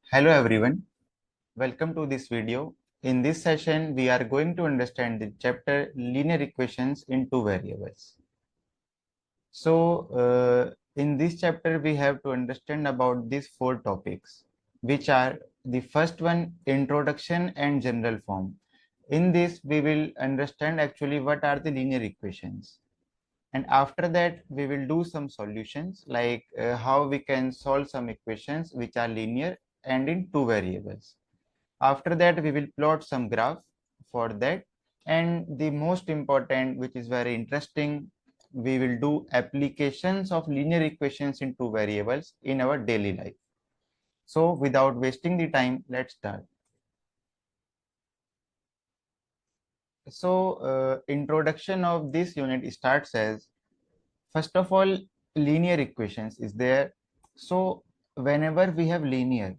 Hello everyone, welcome to this video. In this session, we are going to understand the chapter linear equations in two variables. In this chapter, we have to understand about these four topics, which are the first one, introduction and general form. In this, we will understand actually what are the linear equations. And after that, we will do some solutions like how we can solve some equations which are linear and in two variables. After that, we will plot some graph for that. And the most important, which is very interesting, we will do applications of linear equations in two variables in our daily life. So without wasting the time, let's start. Introduction of this unit starts as, first of all, linear equations is there. So whenever we have linear,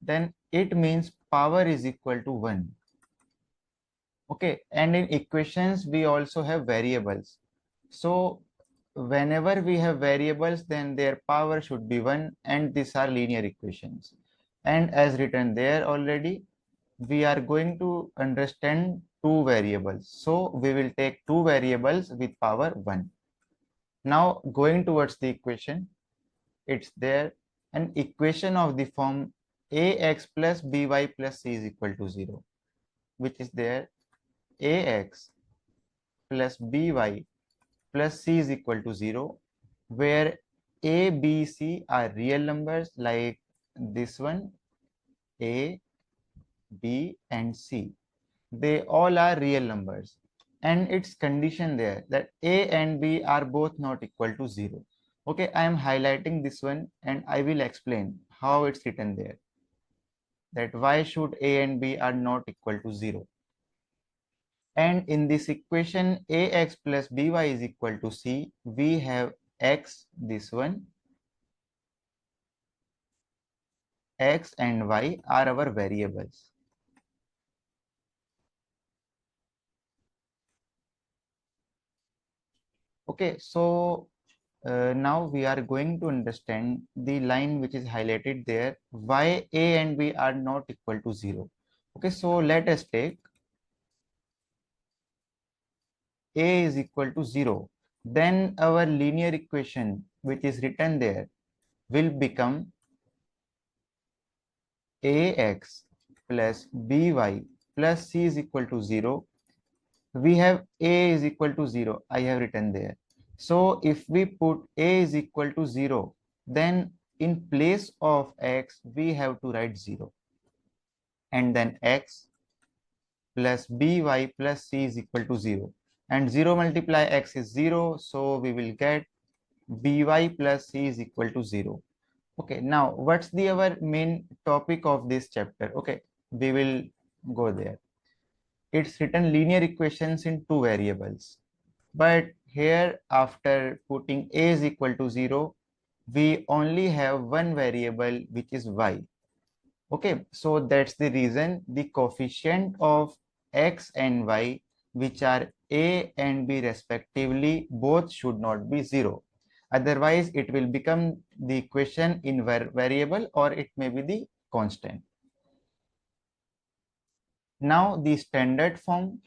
then it means power is equal to 1. Okay, and in equations we also have variables. So whenever we have variables, then their power should be 1, and these are linear equations. And as written there already, we are going to understand two variables. So we will take two variables with power 1. Now going towards the equation, it's there an equation of the form ax plus by plus c is equal to 0, which is there ax plus by plus c is equal to 0, where a, b, c are real numbers like this one, a, b and c. They all are real numbers, and it's condition there that a and b are both not equal to 0. Okay, I am highlighting this one and I will explain how it's written there, that why should a and b are not equal to 0. And in this equation ax plus by is equal to c, we have x, this one, x and y are our variables. Okay, so now we are going to understand the line which is highlighted there, why a and b are not equal to 0. Okay, so let us take a is equal to 0. Then our linear equation which is written there will become ax plus by plus c is equal to 0. We have a is equal to 0. I have written there. So if we put a is equal to 0, then in place of x, we have to write 0. And then x plus by plus c is equal to 0. And 0 multiply x is 0. So we will get by plus c is equal to 0. Okay, now what's the our main topic of this chapter? Okay, we will go there. It's written linear equations in two variables. But here, after putting a is equal to 0, we only have one variable, which is y. Okay, so that's the reason the coefficient of x and y, which are a and b respectively, both should not be 0. Otherwise, it will become the equation in variable, or it may be the constant. Now the standard form.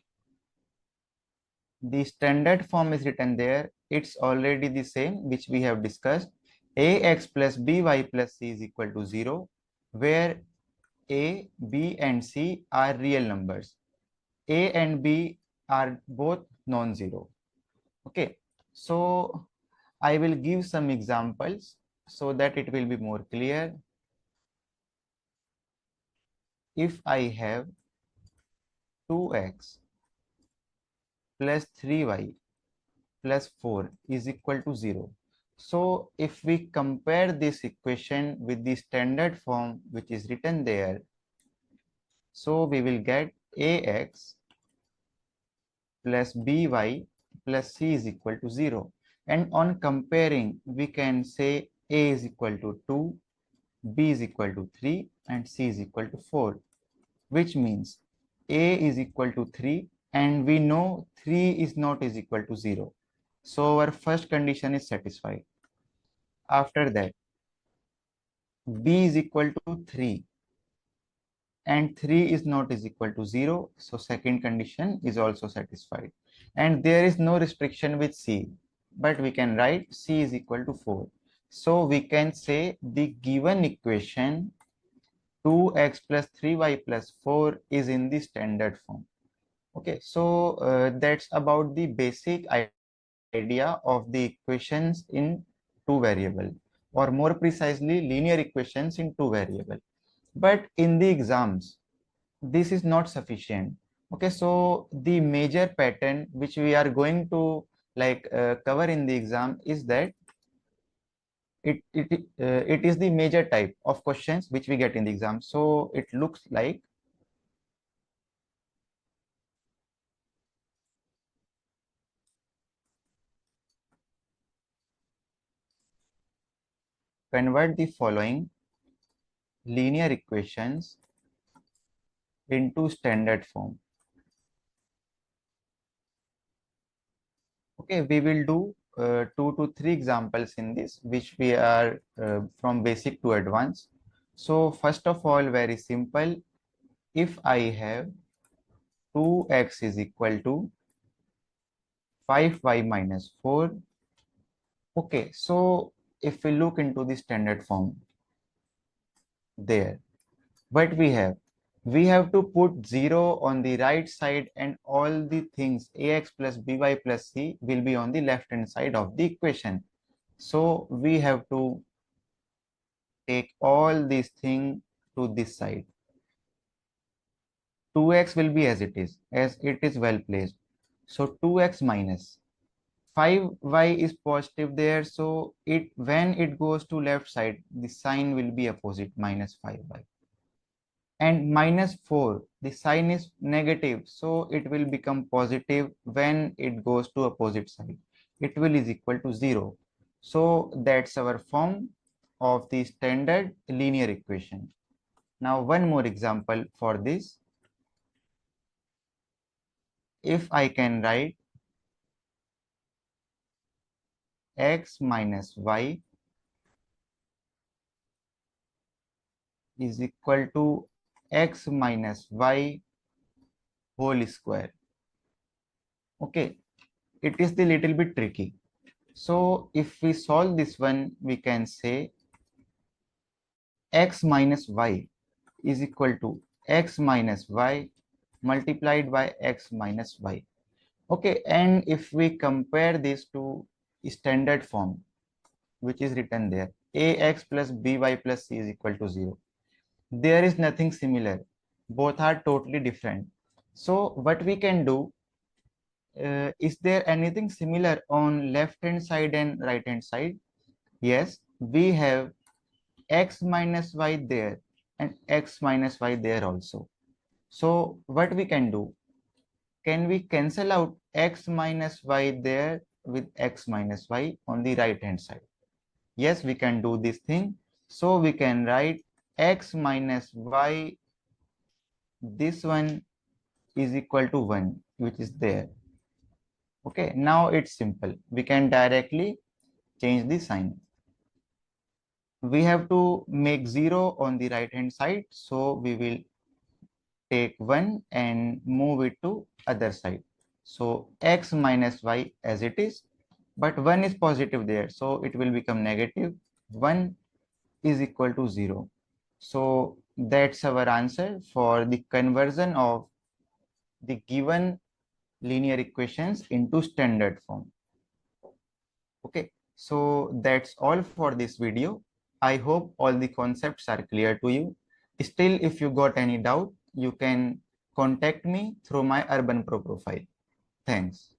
The standard form is written there. It's already the same, which we have discussed. Ax plus by plus c is equal to 0, where a, b and c are real numbers. A and b are both non-zero. Okay, so I will give some examples so that it will be more clear. If I have 2x plus 3y plus 4 is equal to 0. So if we compare this equation with the standard form which is written there, so we will get ax plus by plus c is equal to 0. And on comparing, we can say a is equal to 2, b is equal to 3, and c is equal to 4, which means a is equal to 3, and we know 3 is not is equal to 0. So our first condition is satisfied. After that, b is equal to 3 and 3 is not is equal to 0, so second condition is also satisfied. And there is no restriction with c, but we can write c is equal to 4. So we can say the given equation 2x plus 3y plus 4 is in the standard form. Okay, so that's about the basic idea of the equations in two variable, or more precisely linear equations in two variable. But in the exams this is not sufficient. Okay, so the major pattern which we are going to cover in the exam is that it is the major type of questions which we get in the exam. So it looks like convert the following linear equations into standard form. Okay, we will do 2 to 3 examples in this, which we are from basic to advanced. So first of all, very simple. If I have 2x is equal to 5y minus 4. Okay, so if we look into the standard form, there, what we have to put 0 on the right side, and all the things ax plus by plus c will be on the left hand side of the equation. So we have to take all these things to this side. 2x will be as it is well placed. So 2x minus 5y is positive there, so it when it goes to left side the sign will be opposite, minus 5y. And minus 4, the sign is negative, so it will become positive when it goes to opposite side. It will is equal to 0. So that's our form of the standard linear equation. Now one more example for this. If I can write x minus y is equal to x minus y whole square. Okay, it is the little bit tricky. So if we solve this one, we can say x minus y is equal to x minus y multiplied by x minus y. Okay, and if we compare this to standard form, which is written there, ax plus by plus c is equal to 0. There is nothing similar. Both are totally different. So what we can do, is there anything similar on left hand side and right hand side? Yes, we have x minus y there and x minus y there also. So what we can do, can we cancel out x minus y there with x minus y on the right hand side? Yes, we can do this thing. So we can write x minus y, this one is equal to 1, which is there. Okay, now it's simple. We can directly change the sign. We have to make 0 on the right hand side, so we will take 1 and move it to other side. So x minus y as it is, but 1 is positive there, so it will become negative. 1 is equal to 0. So that's our answer for the conversion of the given linear equations into standard form. Okay, so that's all for this video. I hope all the concepts are clear to you. Still, if you got any doubt, you can contact me through my Urban Pro profile. Thanks.